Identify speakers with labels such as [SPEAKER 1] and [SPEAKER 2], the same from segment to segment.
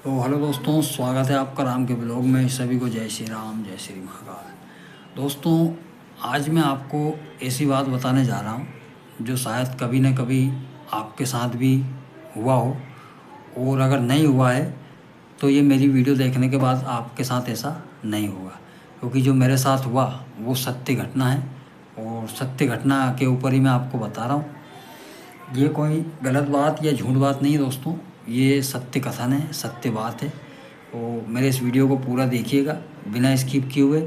[SPEAKER 1] तो हेलो दोस्तों, स्वागत है आपका राम के ब्लॉग में। सभी को जय श्री राम, जय श्री महाकाल। दोस्तों, आज मैं आपको ऐसी बात बताने जा रहा हूँ जो शायद कभी न कभी आपके साथ भी हुआ हो, और अगर नहीं हुआ है तो ये मेरी वीडियो देखने के बाद आपके साथ ऐसा नहीं होगा, क्योंकि जो मेरे साथ हुआ वो सत्य घटना है और सत्य घटना के ऊपर ही मैं आपको बता रहा हूँ। ये कोई गलत बात या झूठ बात नहीं दोस्तों, ये सत्य कथन है, सत्य बात है। तो मेरे इस वीडियो को पूरा देखिएगा बिना स्किप किए हुए,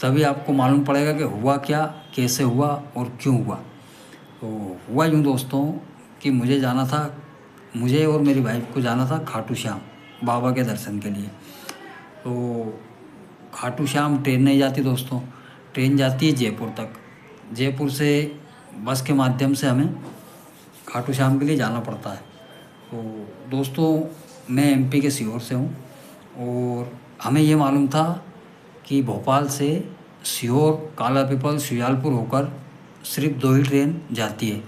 [SPEAKER 1] तभी आपको मालूम पड़ेगा कि हुआ क्या, कैसे हुआ और क्यों हुआ। तो हुआ यूँ दोस्तों कि मुझे और मेरी वाइफ को जाना था खाटू श्याम बाबा के दर्शन के लिए। तो खाटू श्याम ट्रेन नहीं जाती दोस्तों, ट्रेन जाती है जयपुर तक। जयपुर से बस के माध्यम से हमें खाटू श्याम के लिए जाना पड़ता है। तो दोस्तों, मैं एमपी के सीहोर से हूँ और हमें ये मालूम था कि भोपाल से सीहोर, काला पीपल, सुजालपुर होकर सिर्फ 2 ही ट्रेन जाती है।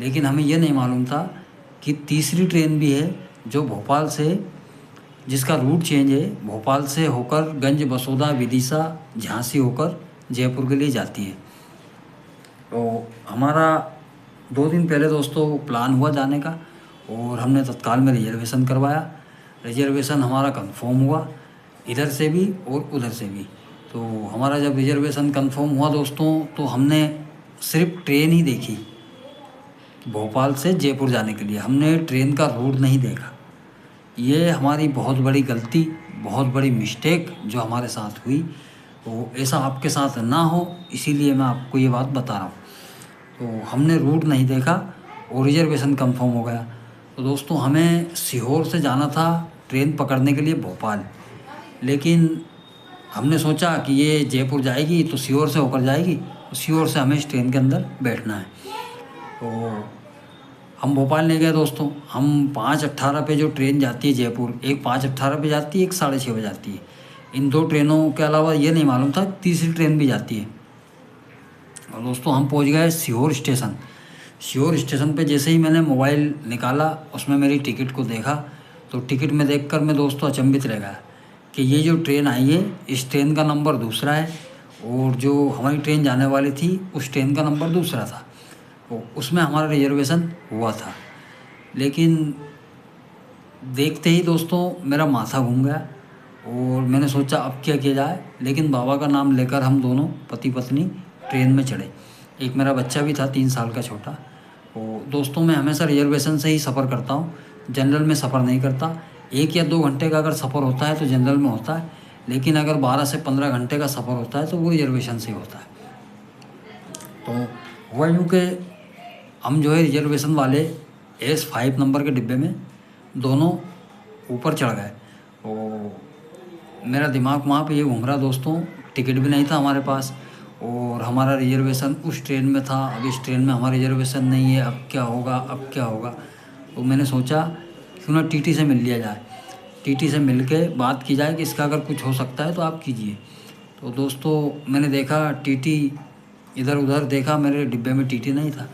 [SPEAKER 1] लेकिन हमें ये नहीं मालूम था कि तीसरी ट्रेन भी है जो भोपाल से, जिसका रूट चेंज है, भोपाल से होकर गंज बसोदा, विदिशा, झांसी होकर जयपुर के लिए जाती है। तो हमारा 2 दिन पहले दोस्तों प्लान हुआ जाने का और हमने तत्काल में रिजर्वेशन करवाया। रिजर्वेशन हमारा कंफर्म हुआ, इधर से भी और उधर से भी। तो हमारा जब रिजर्वेशन कंफर्म हुआ दोस्तों, तो हमने सिर्फ ट्रेन ही देखी भोपाल से जयपुर जाने के लिए, हमने ट्रेन का रूट नहीं देखा। ये हमारी बहुत बड़ी गलती, बहुत बड़ी मिस्टेक जो हमारे साथ हुई। तो ऐसा आपके साथ ना हो, इसीलिए मैं आपको ये बात बता रहा हूँ। तो हमने रूट नहीं देखा और रिजर्वेशन कंफर्म हो गया। तो दोस्तों, हमें सीहोर से जाना था ट्रेन पकड़ने के लिए भोपाल, लेकिन हमने सोचा कि ये जयपुर जाएगी तो सीहोर से होकर जाएगी, तो सीहोर से हमें इस ट्रेन के अंदर बैठना है। तो हम भोपाल नहीं गए दोस्तों। हम 5:18 पे जो ट्रेन जाती है जयपुर, एक 5:18 पे जाती है, एक 6:30 बजे जाती है। इन 2 ट्रेनों के अलावा ये नहीं मालूम था तीसरी ट्रेन भी जाती है। और दोस्तों, हम पहुंच गए सीहोर स्टेशन। सीहोर स्टेशन पे जैसे ही मैंने मोबाइल निकाला, उसमें मेरी टिकट को देखा, तो टिकट में देखकर मैं दोस्तों अचंभित रह गया कि ये जो ट्रेन आई है, इस ट्रेन का नंबर दूसरा है और जो हमारी ट्रेन जाने वाली थी उस ट्रेन का नंबर दूसरा था। तो उसमें हमारा रिजर्वेशन हुआ था। लेकिन देखते ही दोस्तों मेरा माथा घूम गया और मैंने सोचा अब क्या किया जाए। लेकिन बाबा का नाम लेकर हम दोनों पति पत्नी ट्रेन में चढ़े। एक मेरा बच्चा भी था 3 साल का छोटा। तो दोस्तों, मैं हमेशा रिजर्वेशन से ही सफ़र करता हूँ, जनरल में सफ़र नहीं करता। 1 या 2 घंटे का अगर सफ़र होता है तो जनरल में होता है, लेकिन अगर 12 से 15 घंटे का सफ़र होता है तो वो रिजर्वेशन से ही होता है। तो हुआ यूँ कि हम जो है रिजर्वेशन वाले S5 नंबर के डिब्बे में दोनों ऊपर चढ़ गए। तो मेरा दिमाग वहाँ पे ये घूम रहा दोस्तों, टिकट भी नहीं था हमारे पास और हमारा रिजर्वेशन उस ट्रेन में था, अब इस ट्रेन में हमारा रिजर्वेशन नहीं है, अब क्या होगा, अब क्या होगा। तो मैंने सोचा क्यों ना टीटी से मिल लिया जाए, टीटी से मिल के बात की जाए कि इसका अगर कुछ हो सकता है तो आप कीजिए। तो दोस्तों, मैंने देखा टीटी, इधर उधर देखा, मेरे डिब्बे में टीटी नहीं था।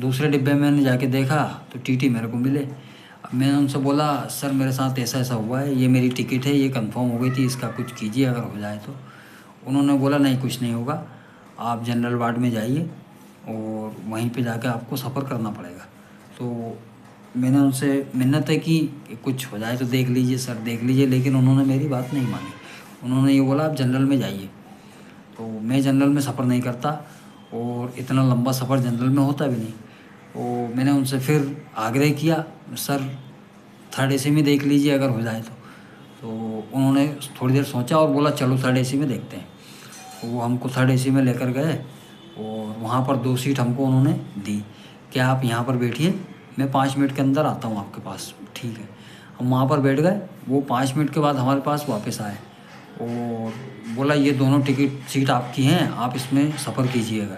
[SPEAKER 1] दूसरे डिब्बे में मैंने जाके देखा तो टीटी मेरे को मिले। अब मैंने उनसे बोला, सर मेरे साथ ऐसा ऐसा हुआ है, ये मेरी टिकट है, ये कंफर्म हो गई थी, इसका कुछ कीजिए अगर हो जाए तो। उन्होंने बोला नहीं, कुछ नहीं होगा, आप जनरल वार्ड में जाइए और वहीं पे जाकर आपको सफ़र करना पड़ेगा। तो मैंने उनसे मिन्नतें की कि कुछ हो जाए तो देख लीजिए सर, देख लीजिए, लेकिन उन्होंने मेरी बात नहीं मानी। उन्होंने ये बोला आप जनरल में जाइए। तो मैं जनरल में सफ़र नहीं करता और इतना लंबा सफ़र जनरल में होता भी नहीं। तो मैंने उनसे फिर आग्रह किया, सर 3rd AC में देख लीजिए अगर हो जाए तो उन्होंने थोड़ी देर सोचा और बोला चलो 3rd AC में देखते हैं। तो वो हमको 3rd AC में लेकर गए और वहाँ पर 2 सीट हमको उन्होंने दी कि आप यहाँ पर बैठिए, मैं 5 मिनट के अंदर आता हूँ आपके पास। ठीक है, हम वहाँ पर बैठ गए। वो 5 मिनट के बाद हमारे पास वापस आए और बोला ये दोनों टिकट सीट आपकी हैं, आप इसमें सफ़र कीजिएगा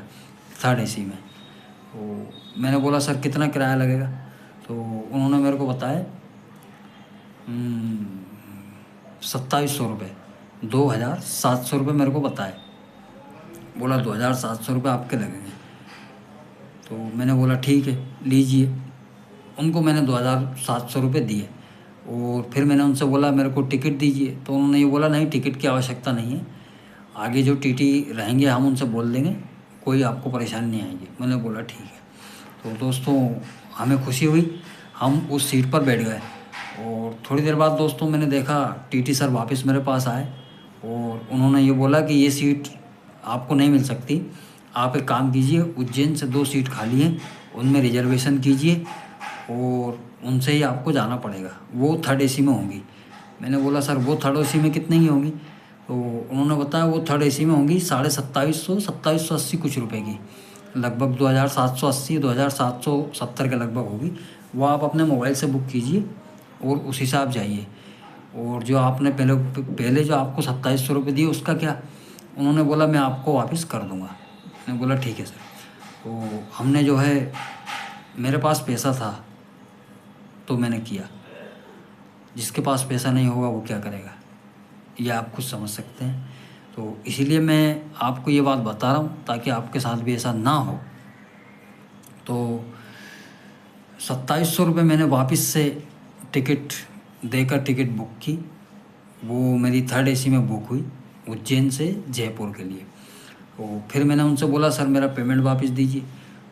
[SPEAKER 1] 3rd AC में। तो मैंने बोला सर कितना किराया लगेगा। तो उन्होंने मेरे को बताया 2700 रुपये, 2700 रुपये मेरे को बताए। बोला 2700 रुपये आपके लगेंगे। तो मैंने बोला ठीक है लीजिए। उनको मैंने 2700 रुपये दिए और फिर मैंने उनसे बोला मेरे को टिकट दीजिए, तो उन्होंने ये बोला नहीं टिकट की आवश्यकता नहीं है, आगे जो टीटी रहेंगे हम उनसे बोल देंगे, कोई आपको परेशानी नहीं आएगी। मैंने बोला ठीक है। तो दोस्तों हमें खुशी हुई, हम उस सीट पर बैठ गए और थोड़ी देर बाद दोस्तों मैंने देखा टीटी सर वापस मेरे पास आए और उन्होंने ये बोला कि ये सीट आपको नहीं मिल सकती, आप एक काम कीजिए, उज्जैन से 2 सीट खाली हैं, उनमें रिजर्वेशन कीजिए और उनसे ही आपको जाना पड़ेगा, वो 3rd AC में होंगी। मैंने बोला सर वो 3rd AC में कितने की होंगी? तो उन्होंने बताया वो 3rd AC में होंगी 2780 कुछ रुपए की, लगभग 2780 2770 के लगभग होगी। वो आप अपने मोबाइल से बुक कीजिए और उस हिसाब जाइए। और जो आपने पहले जो आपको 2700 रुपये दिए उसका क्या? उन्होंने बोला मैं आपको वापस कर दूंगा। मैंने बोला ठीक है सर। तो हमने जो है, मेरे पास पैसा था तो मैंने किया, जिसके पास पैसा नहीं होगा वो क्या करेगा, ये आप खुद समझ सकते हैं। तो इसीलिए मैं आपको ये बात बता रहा हूँ ताकि आपके साथ भी ऐसा ना हो। तो 2700 रुपये मैंने वापस से टिकट देकर टिकट बुक की, वो मेरी 3rd AC में बुक हुई उज्जैन से जयपुर के लिए। तो फिर मैंने उनसे बोला सर मेरा पेमेंट वापस दीजिए,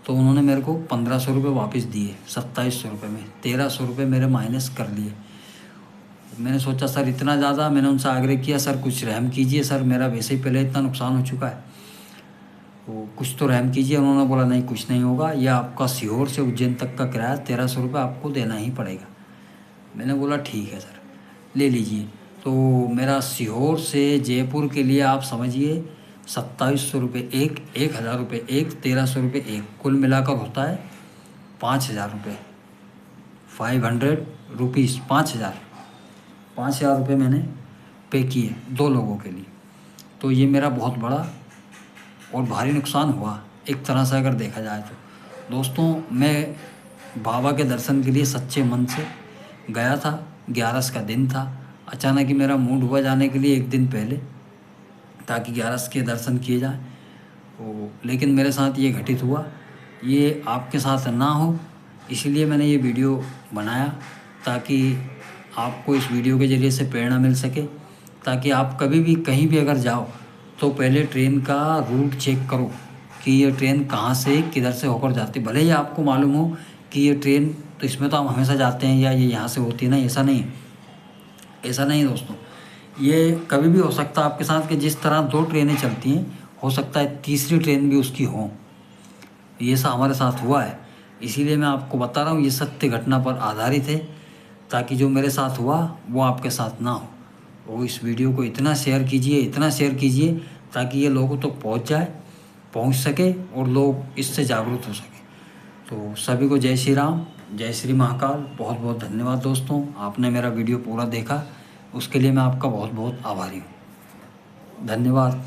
[SPEAKER 1] तो उन्होंने मेरे को 1500 रुपये वापस दिए। 2700 रुपये में 1300 रुपये मेरे माइनस कर लिए। मैंने सोचा सर इतना ज़्यादा, मैंने उनसे आग्रह किया सर कुछ रहम कीजिए सर, मेरा वैसे ही पहले इतना नुकसान हो चुका है, तो कुछ तो रहम कीजिए। उन्होंने बोला नहीं कुछ नहीं होगा, यह आपका सीहोर से उज्जैन तक का किराया 1300 रुपये आपको देना ही पड़ेगा। मैंने बोला ठीक है सर ले लीजिए। तो मेरा सीहोर से जयपुर के लिए आप समझिए 2700 रुपये एक, 1000 रुपये एक, 1300 रुपये एक, कुल मिलाकर होता है 5000 रुपये, 500 रुपीज़, 5000 रुपये मैंने पे किए 2 लोगों के लिए। तो ये मेरा बहुत बड़ा और भारी नुकसान हुआ एक तरह से अगर देखा जाए तो। दोस्तों मैं बाबा के दर्शन के लिए सच्चे मन से गया था, 11 का दिन था, अचानक ही मेरा मूड हुआ जाने के लिए एक दिन पहले, ताकि 11 के दर्शन किए जाए। तो लेकिन मेरे साथ ये घटित हुआ, ये आपके साथ ना हो, इसलिए मैंने ये वीडियो बनाया ताकि आपको इस वीडियो के ज़रिए से प्रेरणा मिल सके, ताकि आप कभी भी कहीं भी अगर जाओ तो पहले ट्रेन का रूट चेक करो कि ये ट्रेन कहाँ से किधर से होकर जाती है। भले ही आपको मालूम हो कि ये ट्रेन तो इसमें तो हम हमेशा जाते हैं या ये यहाँ से होती है ना, ऐसा नहीं है, ऐसा नहीं दोस्तों। ये कभी भी हो सकता है आपके साथ कि जिस तरह 2 ट्रेनें चलती हैं, हो सकता है तीसरी ट्रेन भी उसकी हो। ये सब हमारे साथ हुआ है, इसीलिए मैं आपको बता रहा हूँ, ये सत्य घटना पर आधारित है, ताकि जो मेरे साथ हुआ वो आपके साथ ना हो। और इस वीडियो को इतना शेयर कीजिए ताकि ये लोगों तक पहुँच सके और लोग इससे जागरूक हो सके। तो सभी को जय श्री राम, जय श्री महाकाल। बहुत बहुत धन्यवाद दोस्तों, आपने मेरा वीडियो पूरा देखा, उसके लिए मैं आपका बहुत बहुत आभारी हूँ। धन्यवाद।